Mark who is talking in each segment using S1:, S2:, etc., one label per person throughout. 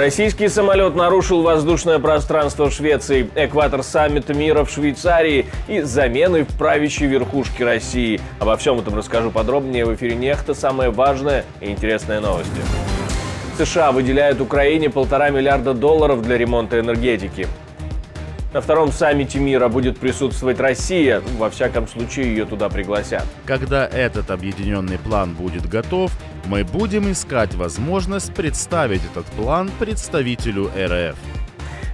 S1: Российский самолет нарушил воздушное пространство Швеции, экватор саммита мира в Швейцарии и замены в правящей верхушке России. Обо всем этом расскажу подробнее в эфире «Нехта». Самые важные и интересные новости. США выделяют Украине $1,5 миллиарда для ремонта энергетики. На втором саммите мира будет присутствовать Россия. Во всяком случае, ее туда пригласят.
S2: Когда этот объединенный план будет готов, мы будем искать возможность представить этот план представителю РФ.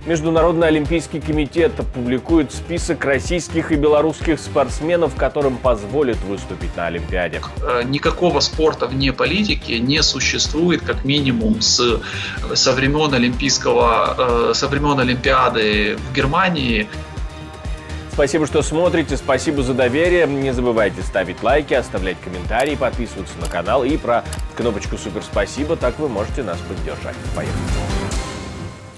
S1: Международный олимпийский комитет опубликует список российских и белорусских спортсменов, которым позволит выступить на Олимпиаде.
S3: Никакого спорта вне политики не существует, как минимум, со времен Олимпиады в Германии.
S1: Спасибо, что смотрите, спасибо за доверие. Не забывайте ставить лайки, оставлять комментарии, подписываться на канал и про кнопочку «Супер спасибо», так вы можете нас поддержать. Поехали.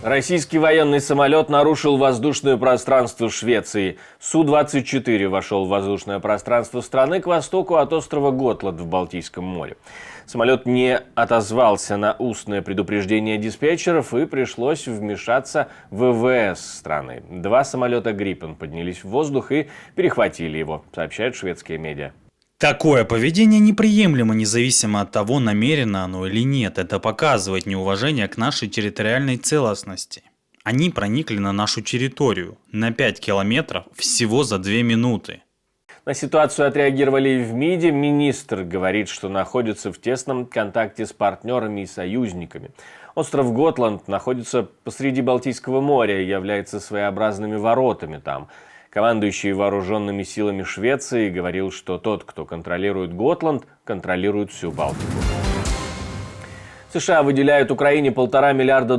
S1: Российский военный самолет нарушил воздушное пространство Швеции. Су-24 вошел в воздушное пространство страны к востоку от острова Готланд в Балтийском море. Самолет не отозвался на устное предупреждение диспетчеров и пришлось вмешаться в ВВС страны. 2 самолета «Гриппен» поднялись в воздух и перехватили его, сообщают шведские медиа.
S4: Такое поведение неприемлемо, независимо от того, намеренно оно или нет. Это показывает неуважение к нашей территориальной целостности. Они проникли на нашу территорию на 5 километров всего за 2 минуты.
S1: На ситуацию отреагировали и в МИДе. Министр говорит, что находится в тесном контакте с партнерами и союзниками. Остров Готланд находится посреди Балтийского моря и является своеобразными воротами там. Командующий вооруженными силами Швеции говорил, что тот, кто контролирует Готланд, контролирует всю Балтику. США выделяют Украине $1,5 миллиарда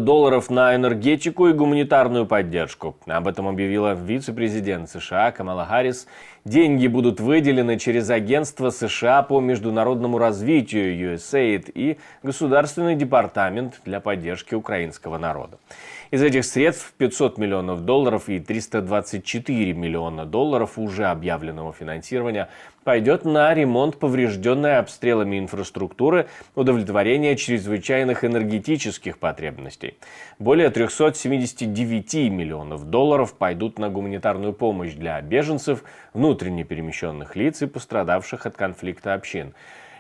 S1: на энергетику и гуманитарную поддержку. Об этом объявила вице-президент США Камала Харрис. Деньги будут выделены через Агентство США по международному развитию USAID и Государственный департамент для поддержки украинского народа. Из этих средств $500 миллионов и $324 миллиона уже объявленного финансирования пойдет на ремонт поврежденной обстрелами инфраструктуры, удовлетворение чрезвычайных энергетических потребностей. Более $379 миллионов пойдут на гуманитарную помощь для беженцев, внутренне перемещенных лиц и пострадавших от конфликта общин.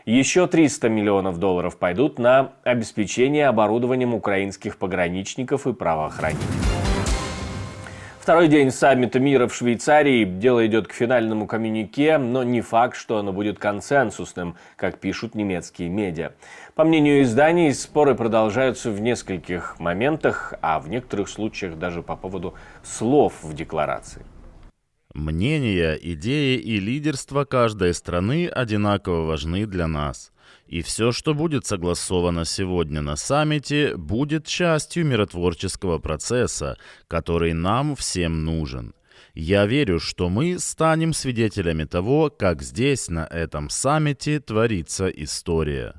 S1: Еще $300 миллионов пойдут на обеспечение оборудованием украинских пограничников и правоохранителей. Второй день саммита мира в Швейцарии. Дело идет к финальному коммюнике, но не факт, что оно будет консенсусным, как пишут немецкие медиа. По мнению изданий, споры продолжаются в нескольких моментах, а в некоторых случаях даже по поводу слов в декларации.
S2: Мнения, идеи и лидерство каждой страны одинаково важны для нас. И все, что будет согласовано сегодня на саммите, будет частью миротворческого процесса, который нам всем нужен. Я верю, что мы станем свидетелями того, как здесь, на этом саммите, творится история.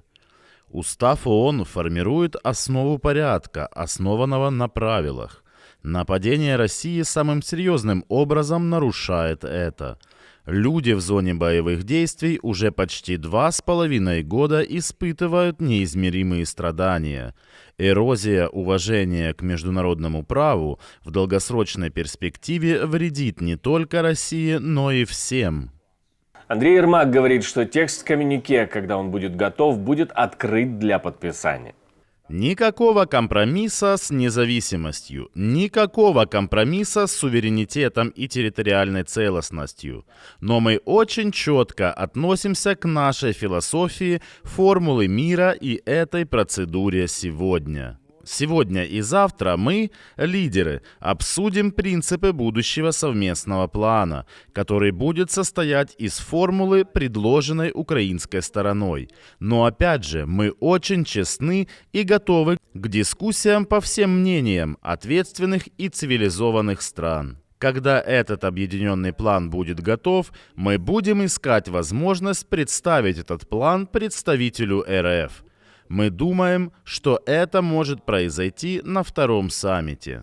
S2: Устав ООН формирует основу порядка, основанного на правилах. Нападение России самым серьезным образом нарушает это. Люди в зоне боевых действий уже почти 2,5 года испытывают неизмеримые страдания. Эрозия уважения к международному праву в долгосрочной перспективе вредит не только России, но и всем.
S1: Андрей Ермак говорит, что текст коммюнике, когда он будет готов, будет открыт для подписания.
S2: Никакого компромисса с независимостью, никакого компромисса с суверенитетом и территориальной целостностью. Но мы очень четко относимся к нашей философии формулы мира и этой процедуре сегодня. Сегодня и завтра мы, лидеры, обсудим принципы будущего совместного плана, который будет состоять из формулы, предложенной украинской стороной. Но опять же, мы очень честны и готовы к дискуссиям по всем мнениям ответственных и цивилизованных стран. Когда этот объединенный план будет готов, мы будем искать возможность представить этот план представителю РФ. Мы думаем, что это может произойти на втором саммите.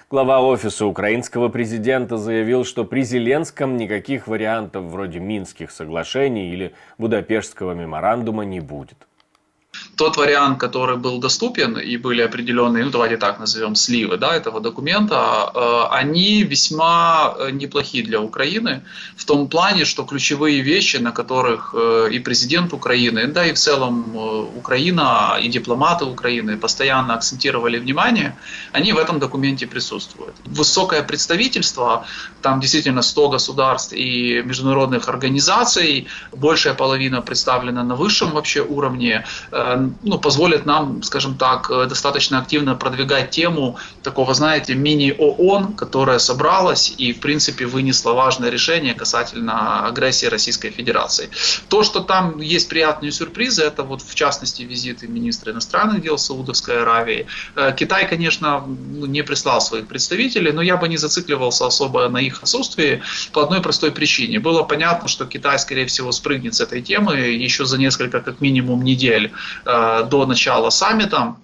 S1: Глава офиса украинского президента заявил, что при Зеленском никаких вариантов вроде Минских соглашений или Будапештского меморандума не будет.
S3: тот вариант, который был доступен, и были определенные, ну давайте так назовем, сливы, да, этого документа, они весьма неплохи для Украины в том плане, что ключевые вещи, на которых и президент Украины, да и в целом Украина, и дипломаты Украины постоянно акцентировали внимание, они в этом документе присутствуют. Высокое представительство, там действительно 100 государств и международных организаций, большая половина представлена на высшем вообще уровне, ну, позволит нам, скажем так, достаточно активно продвигать тему такого, знаете, мини-ООН, которая собралась и, в принципе, вынесла важное решение касательно агрессии Российской Федерации. То, что там есть приятные сюрпризы, это вот в частности визиты министра иностранных дел Саудовской Аравии. Китай, конечно, не прислал своих представителей, но я бы не зацикливался особо на их отсутствии по одной простой причине. Было понятно, что Китай, скорее всего, спрыгнет с этой темы еще за несколько, как минимум, недель до начала саммита.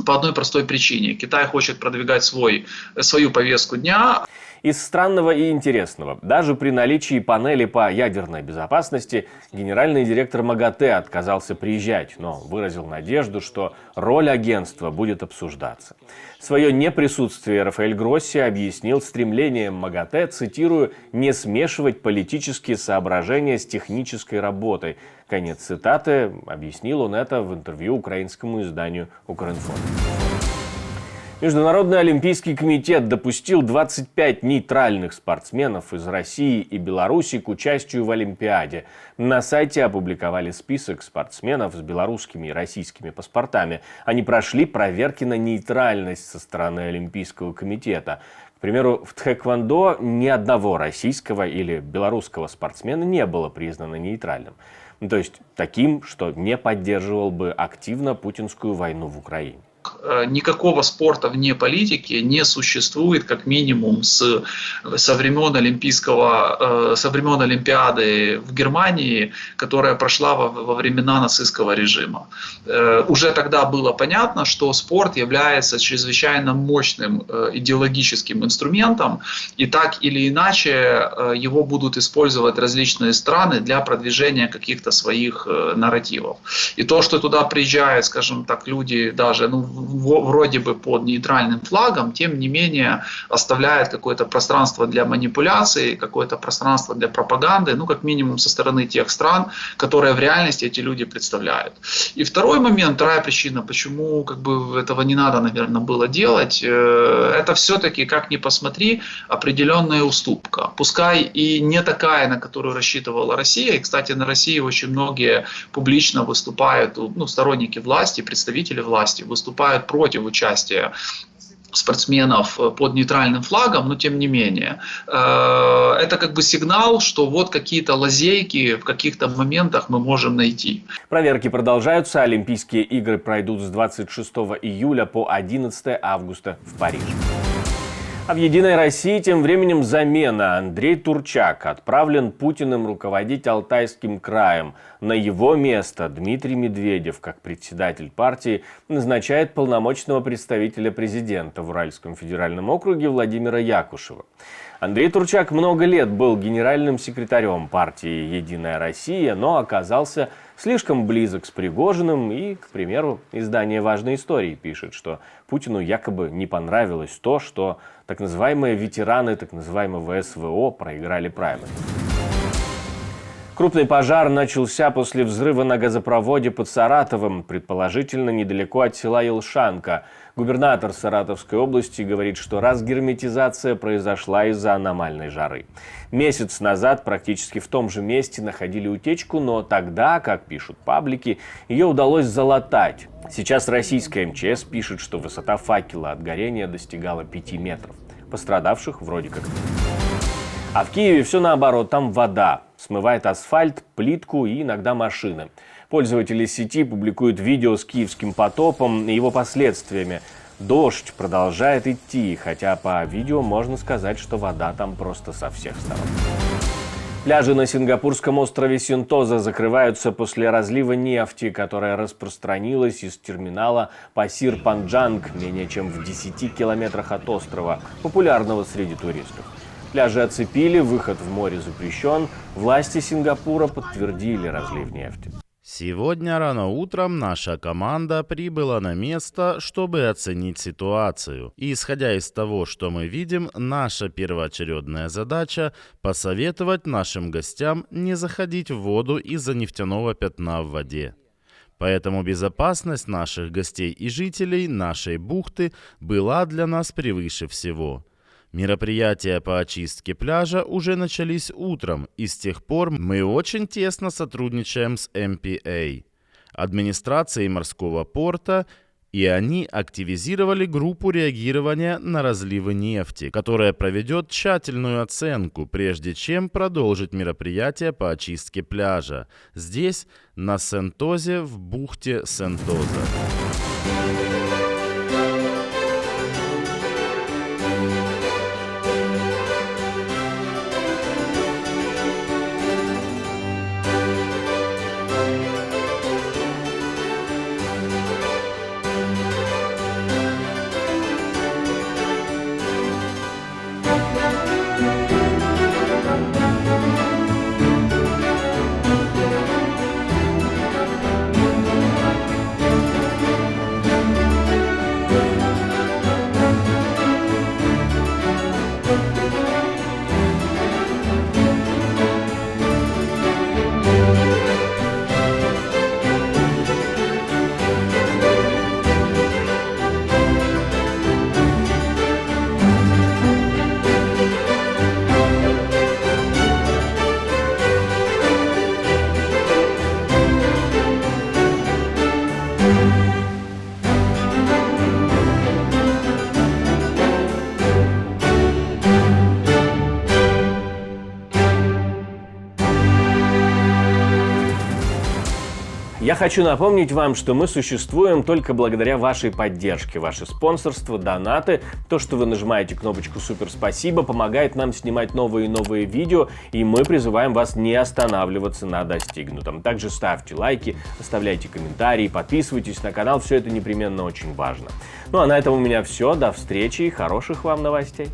S3: По одной простой причине. Китай хочет продвигать свою повестку дня.
S1: Из странного и интересного. Даже при наличии панели по ядерной безопасности генеральный директор МАГАТЭ отказался приезжать, но выразил надежду, что роль агентства будет обсуждаться. Свое неприсутствие Рафаэль Гросси объяснил стремлением МАГАТЭ, цитирую, «не смешивать политические соображения с технической работой». Конец цитаты. Объяснил он это в интервью украинскому изданию «Укринформ». Международный олимпийский комитет допустил 25 нейтральных спортсменов из России и Беларуси к участию в Олимпиаде. На сайте опубликовали список спортсменов с белорусскими и российскими паспортами. Они прошли проверки на нейтральность со стороны Олимпийского комитета. К примеру, в тхэквондо ни одного российского или белорусского спортсмена не было признано нейтральным. То есть таким, что не поддерживал бы активно путинскую войну в Украине.
S3: Никакого спорта вне политики не существует, как минимум, со времен Олимпиады в Германии, которая прошла во времена нацистского режима. Уже тогда было понятно, что спорт является чрезвычайно мощным идеологическим инструментом, и так или иначе его будут использовать различные страны для продвижения каких-то своих нарративов. И то, что туда приезжают, скажем так, люди даже, вроде бы под нейтральным флагом, тем не менее оставляет какое-то пространство для манипуляций, какое-то пространство для пропаганды, как минимум со стороны тех стран, которые в реальности эти люди представляют. И второй момент, вторая причина, почему этого не надо, наверное, было делать, это все-таки, как ни посмотри, определенная уступка. Пускай и не такая, на которую рассчитывала Россия, и, кстати, на России очень многие публично выступают, сторонники власти, представители власти выступают против участия спортсменов под нейтральным флагом, но тем не менее. Это сигнал, что вот какие-то лазейки в каких-то моментах мы можем найти.
S1: Проверки продолжаются. Олимпийские игры пройдут с 26 июля по 11 августа в Париже. А в «Единой России» тем временем замена. Андрей Турчак отправлен Путиным руководить Алтайским краем. На его место Дмитрий Медведев, как председатель партии, назначает полномочного представителя президента в Уральском федеральном округе Владимира Якушева. Андрей Турчак много лет был генеральным секретарем партии «Единая Россия», но оказался слишком близок с Пригожиным, и, к примеру, издание «Важные истории» пишет, что Путину якобы не понравилось то, что так называемые ветераны так называемого СВО проиграли праймерис. Крупный пожар начался после взрыва на газопроводе под Саратовом, предположительно недалеко от села Елшанка. Губернатор Саратовской области говорит, что разгерметизация произошла из-за аномальной жары. Месяц назад практически в том же месте находили утечку, но тогда, как пишут паблики, ее удалось залатать. Сейчас российская МЧС пишет, что высота факела от горения достигала 5 метров. Пострадавших вроде как нет. А в Киеве все наоборот, там вода. Смывает асфальт, плитку и иногда машины. Пользователи сети публикуют видео с киевским потопом и его последствиями. Дождь продолжает идти, хотя по видео можно сказать, что вода там просто со всех сторон. Пляжи на сингапурском острове Сентоза закрываются после разлива нефти, которая распространилась из терминала Пасир-Панджанг менее чем в 10 километрах от острова, популярного среди туристов. Пляжи оцепили, выход в море запрещен. Власти Сингапура подтвердили разлив нефти.
S2: Сегодня рано утром наша команда прибыла на место, чтобы оценить ситуацию. И исходя из того, что мы видим, наша первоочередная задача – посоветовать нашим гостям не заходить в воду из-за нефтяного пятна в воде. Поэтому безопасность наших гостей и жителей нашей бухты была для нас превыше всего. Мероприятия по очистке пляжа уже начались утром, и с тех пор мы очень тесно сотрудничаем с МПА, администрацией морского порта, и они активизировали группу реагирования на разливы нефти, которая проведет тщательную оценку, прежде чем продолжить мероприятие по очистке пляжа. Здесь, на Сентозе, в бухте Сентоза.
S1: Я хочу напомнить вам, что мы существуем только благодаря вашей поддержке. Ваше спонсорство, донаты, то, что вы нажимаете кнопочку «Супер спасибо», помогает нам снимать новые и новые видео, и мы призываем вас не останавливаться на достигнутом. Также ставьте лайки, оставляйте комментарии, подписывайтесь на канал, все это непременно очень важно. Ну а на этом у меня все, до встречи и хороших вам новостей.